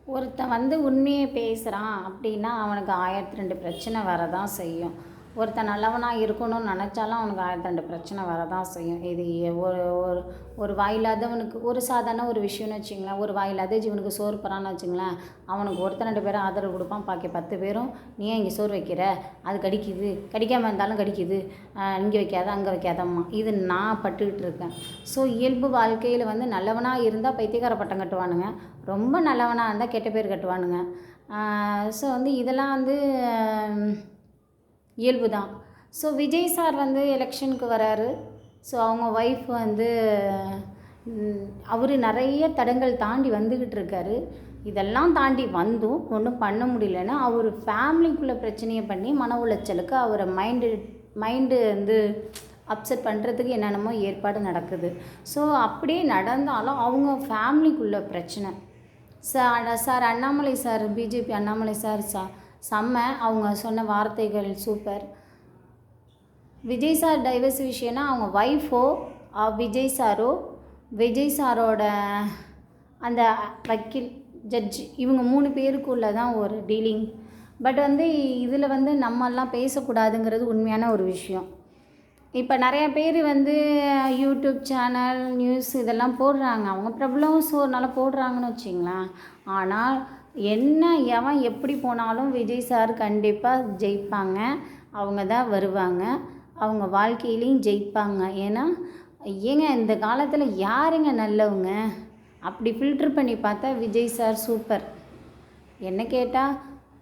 ஒருத்தன் வந்து உண்மையை பேசுகிறான் அப்படின்னா அவனுக்கு 1002 பிரச்சனை வரதான் செய்யும். ஒருத்தன் நல்லவனா இருக்கணும்னு நினச்சாலும் அவனுக்கு 1002 பிரச்சனை வரதான் செய்யும். இது ஒரு ஒரு ஒரு வாயில்லாதவனுக்கு ஒரு சாதாரண ஒரு விஷயம்னு வச்சுங்களேன். ஒரு வாயில்லாத ஜீவனுக்கு சோறு போகிறான்னு வச்சுங்களேன். அவனுக்கு ஒருத்தன் 2 பேரும் ஆதரவு கொடுப்பான். பாக்கி 10 பேரும் நீ ஏன் இங்கே சோறு வைக்கிற, அது கடிக்குது, கடிக்காமல் இருந்தாலும் கடிக்குது, இங்கே வைக்காத அங்கே வைக்காதம்மா. இது நான் பட்டுக்கிட்டு இருக்கேன். ஸோ இயல்பு வாழ்க்கையில் வந்து நல்லவனாக இருந்தால் பைத்தியக்கார பட்டம் கட்டுவானுங்க, ரொம்ப நல்லவனாக இருந்தால் கெட்ட பேர் கட்டுவானுங்க. ஸோ வந்து இதெல்லாம் வந்து இயல்பு தான். ஸோ விஜய் சார் வந்து எலெக்ஷனுக்கு வராரு. ஸோ அவங்க ஒய்ஃப் வந்து அவர் நிறைய தடங்கள் தாண்டி வந்துக்கிட்டு இருக்காரு. இதெல்லாம் தாண்டி வந்தும் ஒன்றும் பண்ண முடியலன்னா அவர் ஃபேமிலிக்குள்ளே பிரச்சனையை பண்ணி மன உளைச்சலுக்கு அவரை மைண்டு வந்து அப்செட் பண்ணுறதுக்கு என்னென்னமோ ஏற்பாடு நடக்குது. ஸோ அப்படியே நடந்தாலும் அவங்க ஃபேமிலிக்குள்ளே பிரச்சனை. Sir Annamalai sir, BJP Annamalai sir செம்ம. அவங்க சொன்ன வார்த்தைகள் சூப்பர். விஜய் சார் டைவர்ஸ் விஷயம்னா அவங்க ஒய்ஃபோ விஜய் சாரோ, விஜய் சாரோட அந்த வக்கீல் ஜட்ஜ், இவங்க 3 பேருக்குள்ளே தான் ஒரு டீலிங். பட் வந்து இதில் வந்து நம்மெல்லாம் பேசக்கூடாதுங்கிறது உண்மையான ஒரு விஷயம். இப்போ நிறையா பேர் வந்து யூடியூப் சேனல் நியூஸ் இதெல்லாம் போடுறாங்க. அவங்க பிரபலம் ஸோ அதனால் போடுறாங்கன்னு வச்சிங்களேன். ஆனால் என்ன எவன் எப்படி போனாலும் விஜய் சார் கண்டிப்பாக ஜெயிப்பாங்க. அவங்க தான் வருவாங்க. அவங்க வாழ்க்கையிலையும் ஜெயிப்பாங்க. ஏன்னா ஏங்க இந்த காலத்தில் யாருங்க நல்லவங்க? அப்படி ஃபில்ட்ரு பண்ணி பார்த்தா விஜய் சார் சூப்பர். என்ன கேட்டால்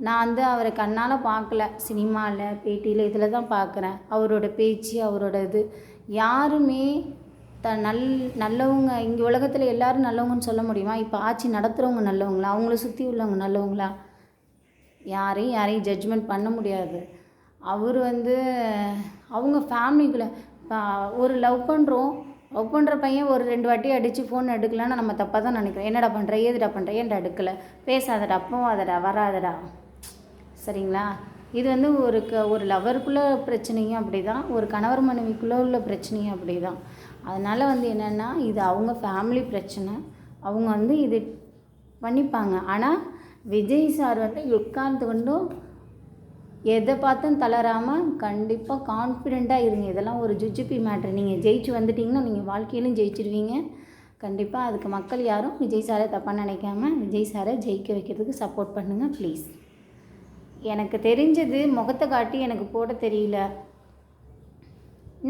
நான் வந்து அவரை கண்ணால் பார்க்கல, சினிமாவில் பேட்டியில் இதில் தான் பார்க்குறேன். அவரோட பேச்சு, அவரோட இது யாருமே நல்லவங்க இங்கே உலகத்தில் எல்லோரும் நல்லவங்கன்னு சொல்ல முடியுமா? இப்போ ஆட்சி நடத்துகிறவங்க நல்லவங்களா, அவங்கள சுற்றி உள்ளவங்க நல்லவங்களா? யாரையும் ஜட்ஜ்மெண்ட் பண்ண முடியாது. அவர் வந்து அவங்க ஃபேமிலிக்குள்ளே ஒரு லவ் பண்ணுற பையன் ஒரு 2 வாட்டி அடித்து ஃபோன் எடுக்கலன்னா நம்ம தப்பாக தான் நினைக்கிறோம். என்னடா பண்ணுற, ஏதுடா பண்ணுற, ஏன்டா எடுக்கலை, பேசாதடா, போவாதடா, வராதடா, சரிங்களா? இது வந்து ஒரு லவருக்குள்ளே பிரச்சனையும் அப்படி தான், ஒரு கணவர் மனைவிக்குள்ளே உள்ள பிரச்சனையும் அப்படி தான். அதனால் வந்து என்னென்னா இது அவங்க ஃபேமிலி பிரச்சனை. அவங்க வந்து இது பண்ணிப்பாங்க. ஆனால் விஜய் சார் வந்து உட்கார்ந்து கொண்டும் எதை பார்த்தும் தளராமல் கண்டிப்பாக கான்ஃபிடெண்ட்டாக இருங்க. இதெல்லாம் ஒரு ஜுஜிபி மேட்ரு. நீங்கள் ஜெயிச்சு வந்துட்டிங்கன்னா நீங்கள் வாழ்க்கையிலும் ஜெயிச்சிருவீங்க. கண்டிப்பாக அதுக்கு மக்கள் யாரும் விஜய் சாரை தப்பாக நினைக்காம விஜய் சாரை ஜெயிக்க வைக்கிறதுக்கு சப்போர்ட் பண்ணுங்கள் ப்ளீஸ். எனக்கு தெரிஞ்சது முகத்தை காட்டி எனக்கு போட தெரியல.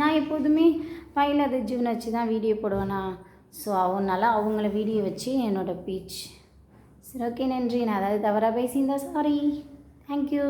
நான் எப்போதுமே ஃபைல் ஜீவனை வச்சு தான் வீடியோ போடுவேனா. ஸோ அதனால் அவங்கள வீடியோ வச்சு என்னோடய பீச். சரி, ஓகே, நன்றி. நான் அதாவது தவறாக பேசியிருந்தா சாரி. தேங்க்யூ.